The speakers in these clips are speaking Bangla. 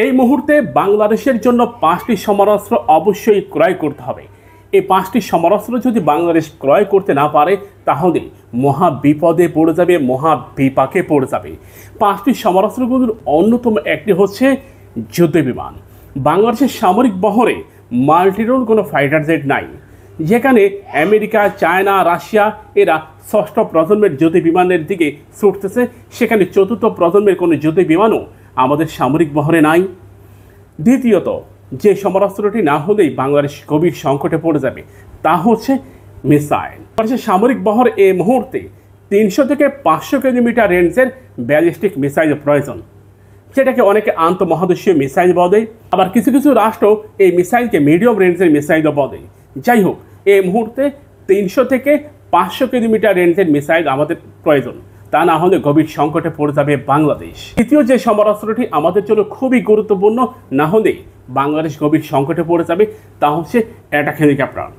এই মুহূর্তে বাংলাদেশের জন্য 5টি সমরাস্ত্র অবশ্যই ক্রয় করতে হবে। এই 5টি সমরাস্ত্র যদি বাংলাদেশ ক্রয় করতে না পারে তাহলে মহা বিপদে পড়ে যাবে, মহা বিপাকে পড়ে যাবে। 5টি সমরাস্ত্রগুলোর অন্যতম একটি হচ্ছে যুদ্ধ বিমান। বাংলাদেশের সামরিক বহরে মাল্টিরোল কোনো ফাইটার জেট নাই, যেখানে আমেরিকা, চায়না, রাশিয়া এরা 6ষ্ঠ প্রজন্মের যুদ্ধ বিমানের দিকে ছুটতেছে, সেখানে 4র্থ প্রজন্মের কোনো যুদ্ধ বিমানও আমাদের সামরিক বহরে নাই। দ্বিতীয়ত, যে সমরাস্ত্রটি না হলেই বাংলাদেশ গভীর সংকটে পড়ে যাবে তা হচ্ছে মিসাইল। বাংলাদেশের সামরিক বহর এই মুহূর্তে 300 থেকে 500 কিলোমিটার রেঞ্জের ব্যালিস্টিক মিসাইল প্রয়োজন, যেটাকে অনেকে আন্তঃমহাদেশীয় মিসাইল বলে, আবার কিছু কিছু রাষ্ট্র এই মিসাইলকে মিডিয়াম রেঞ্জের মিসাইলও বলে। যাই হোক, এই মুহূর্তে 300 থেকে 500 কিলোমিটার রেঞ্জের মিসাইল আমাদের প্রয়োজন, তা না হলে গভীর সংকটে পড়ে যাবে বাংলাদেশ। তৃতীয় যে সমরাস্ত্রটি আমাদের জন্য খুবই গুরুত্বপূর্ণ, না হলে বাংলাদেশ গভীর সংকটে পড়ে যাবে, তা হচ্ছে অ্যাটাক হেলিকপ্টার।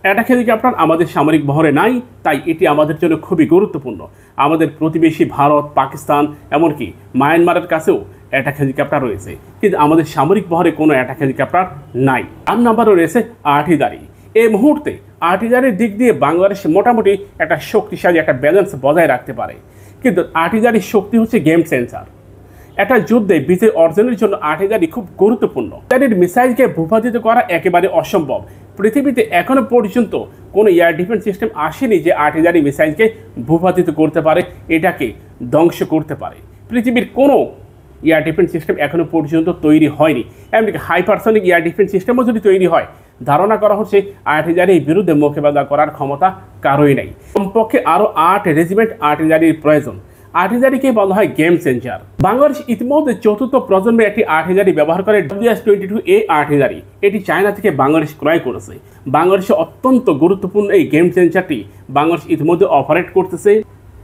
অ্যাটাক হেলিকপ্টার আমাদের সামরিক বহরে নাই, তাই এটি আমাদের জন্য খুবই গুরুত্বপূর্ণ। আমাদের প্রতিবেশী ভারত, পাকিস্তান, এমনকি মায়ানমারের কাছেও অ্যাটাক হেলিকপ্টার রয়েছে, কিন্তু আমাদের সামরিক বহরে কোনো অ্যাটাক হেলিকপ্টার নাই। 8 নম্বরে রয়েছে আর্টিলারি। এই মুহূর্তে আর্টিলারির দিক দিয়ে বাংলাদেশ মোটামুটি একটা শক্তিশালী একটা ব্যালেন্স বজায় রাখতে পারে, কিন্তু আর্টিলারির শক্তি হচ্ছে গেম চেঞ্জার। একটা যুদ্ধে বিজয় অর্জনের জন্য আর্টিলারি খুব গুরুত্বপূর্ণ। তাদের মিসাইলকে ভূপাতিত করা একেবারে অসম্ভব। পৃথিবীতে এখনো পর্যন্ত কোনো এয়ার ডিফেন্স সিস্টেম আসেনি যে আর্টিলারি মিসাইলকে ভূপাতিত করতে পারে, এটাকে ধ্বংস করতে পারে। পৃথিবীর কোনো এয়ার ডিফেন্স সিস্টেম এখনো পর্যন্ত তৈরি হয়নি। এমনকি হাইপারসনিক এয়ার ডিফেন্স সিস্টেমও যদি তৈরি হয়, ধারণা করা হচ্ছে আর্টিলারির বিরুদ্ধে মোকাবেলা করার ক্ষমতা কারোই নেই। কমপক্ষে আরও 8 রেজিমেন্ট আর্টিলারির প্রয়োজন। আর্টিলারিকে বলা হয় গেম চেঞ্জার। বাংলাদেশ ইতিমধ্যে 4র্থ প্রজন্মের একটি আর্টিলারি ব্যবহার করে WS-22A আর্টিলারি। এটি চায়না থেকে বাংলাদেশ ক্রয় করেছে। বাংলাদেশে অত্যন্ত গুরুত্বপূর্ণ এই গেম চেঞ্জারটি বাংলাদেশ ইতিমধ্যে অপারেট করতেছে।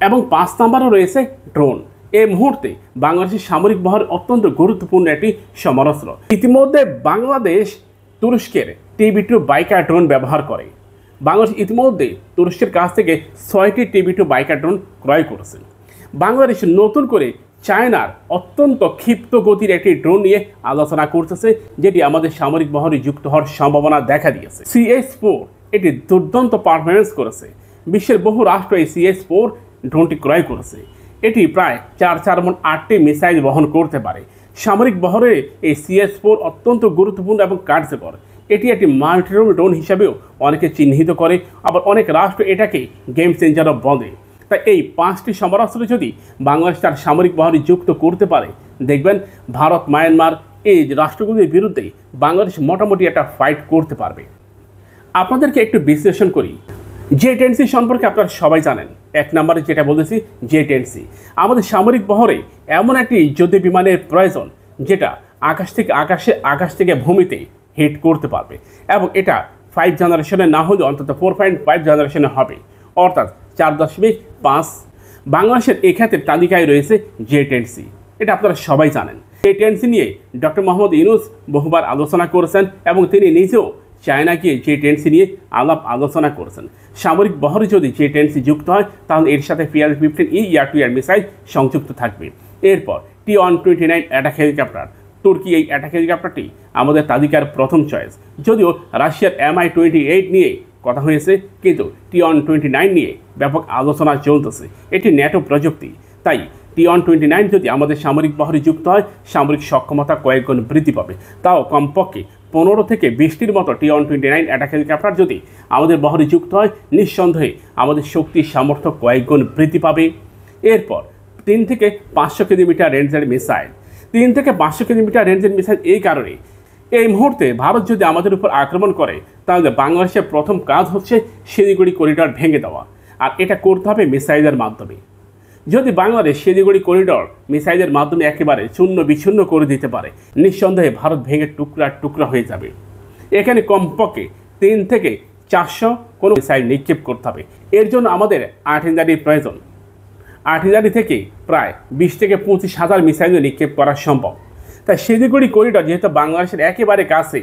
এবং 5 নম্বরে রয়েছে ড্রোন। এই মুহূর্তে বাংলাদেশের সামরিক বহর অত্যন্ত গুরুত্বপূর্ণ একটি সমরাস্ত্র। ইতিমধ্যে বাংলাদেশ তুরস্কের TB2 বাইকার ড্রোন ব্যবহার করে। বাংলাদেশ ইতিমধ্যে তুরস্কের কাছ থেকে 6টি TB2 বাইকার ড্রোন ক্রয় করেছে। বাংলাদেশ নতুন করে চায়নার অত্যন্ত ক্ষিপ্ত গতির একটি ড্রোন নিয়ে আলোচনা করতেছে, যেটি আমাদের সামরিক বহরে যুক্ত হওয়ার সম্ভাবনা দেখা দিয়েছে। CS-4 এটি দুর্দান্ত পারফরমেন্স করেছে। বিশ্বের বহু রাষ্ট্র এই CS-4 ড্রোনটি ক্রয় করেছে। এটি প্রায় 4 মণ 8টি মিসাইল বহন করতে পারে। সামরিক বহরে এই CS-4 অত্যন্ত গুরুত্বপূর্ণ এবং কার্যকর। এটি একটি মাল্টিরোল ড্রোন হিসাবেও অনেকে চিহ্নিত করে, আবার অনেক রাষ্ট্র এটাকে গেম চেঞ্জারও বলে। তাই এই 5টি সমরাস্ত্র যদি বাংলাদেশ তার সামরিক বহরে যুক্ত করতে পারে, দেখবেন ভারত, মায়ানমার এই রাষ্ট্রগুলির বিরুদ্ধে বাংলাদেশ মোটামুটি একটা ফাইট করতে পারবে। আপনাদেরকে একটু বিশ্লেষণ করি। J-10C সম্পর্কে আপনারা সবাই জানেন। 1 নম্বরে যেটা বলেছি, J-10C আমাদের সামরিক বহরে এমন একটি যুদ্ধ বিমানের প্রয়োজন, যেটা আকাশ থেকে ভূমিতে হিট করতে পারবে, এবং এটা 5 জেনারেশনের না হলে অন্তত 4.5 জেনারেশনে হবে, অর্থাৎ 4.5। বাংলাদেশের এই ক্ষেত্রে তালিকায় রয়েছে J-10C। এটা আপনারা সবাই জানেন। J-10C নিয়ে ডক্টর মোহাম্মদ ইউনূস বহুবার আলোচনা করেছেন, এবং তিনি নিজেও চায়না গিয়ে J-10C নিয়ে আলোচনা করেছেন। সামরিক বহরে যদি J-10C যুক্ত হয়, তাহলে এর সাথে PL-15E air two air missile সংযুক্ত থাকবে। এরপর T-129 অ্যাটাক হেলিকপ্টার। তুর্কি এই অ্যাটাক হেলিকপ্টারটি আমাদের তালিকার প্রথম চয়েস। যদিও রাশিয়ার Mi-28 নিয়ে কথা হয়েছে, কিন্তু T-129 নিয়ে ব্যাপক আলোচনা চলতেছে। এটি ন্যাটো প্রযুক্তি, তাই T-129 যদি আমাদের সামরিক বহরে যুক্ত হয়, সামরিক সক্ষমতা কয়েকগুণ বৃদ্ধি পাবে। তাও কমপক্ষে 15 থেকে 20টির মতো T-129 অ্যাটাক হেলিকপ্টার যদি আমাদের বহরে যুক্ত হয়, নিঃসন্দেহে আমাদের শক্তির সামর্থ্য কয়েকগুণ বৃদ্ধি পাবে। এরপর 3 থেকে 500 কিলোমিটার রেঞ্জের মিসাইল। 3 থেকে 500 কিলোমিটার রেঞ্জের মিসাইল এই কারণে, এই মুহূর্তে ভারত যদি আমাদের উপর আক্রমণ করে, তাহলে বাংলাদেশের প্রথম কাজ হচ্ছে শিলিগুড়ি করিডর ভেঙে দেওয়া, আর এটা করতে হবে মিসাইলের মাধ্যমে। যদি বাংলাদেশ শিলিগুড়ি করিডর মিসাইলের মাধ্যমে একেবারে চূর্ণ বিচ্ছিন্ন করে দিতে পারে, নিঃসন্দেহে ভারত ভেঙে টুকরা হয়ে যাবে। এখানে কমপক্ষে 3 থেকে 400 কোনো মিসাইল নিক্ষেপ করতে হবে। এর জন্য আমাদের আর্টিলারির প্রয়োজন। আর্টিলারি থেকে প্রায় 20 থেকে 25 হাজার মিসাইল নিক্ষেপ করা সম্ভব। তাই শিলিগুড়ি করিডর যেহেতু বাংলাদেশের একেবারে কাছে,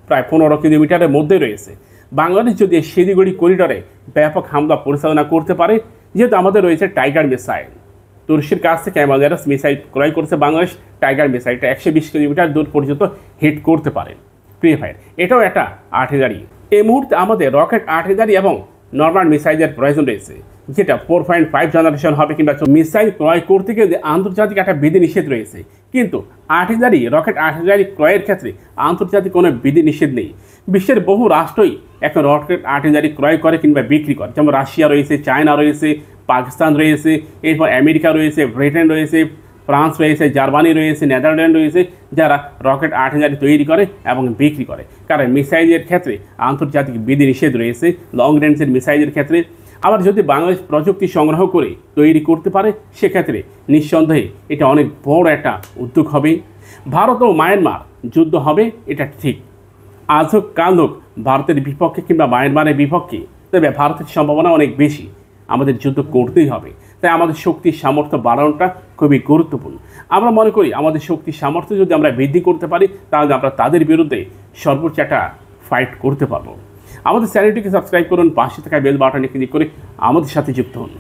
প্রায় 15 কিলোমিটারের মধ্যে রয়েছে, বাংলাদেশ যদি শিলিগুড়ি করিডরে ব্যাপক হামলা পরিচালনা করতে পারে, যেহেতু আমাদের রয়েছে টাইগার মিসাইল, তুরস্কের কাছ থেকে অ্যামাজারাস মিসাইল ক্রয় করেছে বাংলাদেশ। টাইগার মিসাইলটা 120 কিলোমিটার দূর পর্যন্ত হিট করতে পারে। প্রিয় ভাই, এটাও একটা আর্টিলারি। এই মুহূর্তে আমাদের রকেট আর্টিলারি এবং নর্মাল মিসাইলের প্রয়োজন রয়েছে, যেটা 4.5 জেনারেশন হবে কিংবা মিসাইল ক্রয় করতে গেলে আন্তর্জাতিক একটা বিধিনিষেধ রয়েছে। কিন্তু আর্টিলারি, রকেট আর্টিলারি ক্রয়ের ক্ষেত্রে আন্তর্জাতিক কোনো বিধিনিষেধ নেই। বিশ্বের বহু রাষ্ট্রই এখন রকেট আর্টিলারি ক্রয় করে কিংবা বিক্রি করে, যেমন রাশিয়া রয়েছে, চায়না রয়েছে, পাকিস্তান রয়েছে, এরপর আমেরিকা রয়েছে, ব্রিটেন রয়েছে, ফ্রান্স রয়েছে, জার্মানি রয়েছে, নেদারল্যান্ড রয়েছে, যারা রকেট আর্টিলারি তৈরি করে এবং বিক্রি করে। কারণ মিসাইলের ক্ষেত্রে আন্তর্জাতিক বিধিনিষেধ রয়েছে, লং রেঞ্জের মিসাইলের ক্ষেত্রে। আবার যদি বাংলাদেশ প্রযুক্তি সংগ্রহ করে তৈরি করতে পারে, সেক্ষেত্রে নিঃসন্দেহে এটা অনেক বড় একটা উদ্যোগ হবে। ভারত ও মায়ানমার যুদ্ধ হবে, এটা ঠিক। আজ হোক কাল হোক ভারতের বিপক্ষে কিংবা মায়ানমারের বিপক্ষে, তবে ভারতের সম্ভাবনা অনেক বেশি। আমাদের যুদ্ধ করতেই হবে। তাই আমাদের শক্তির সামর্থ্য বাড়ানোটা খুবই গুরুত্বপূর্ণ। আমরা মনে করি আমাদের শক্তির সামর্থ্য যদি আমরা বৃদ্ধি করতে পারি, তাহলে আমরা তাদের বিরুদ্ধে সর্বোচ্চ একটা ফাইট করতে পারবো। আমাদের চ্যানেলটিকে সাবস্ক্রাইব করুন, পাশে থাকা বেল বাটনে ক্লিক করে আমাদের সাথে যুক্ত হন।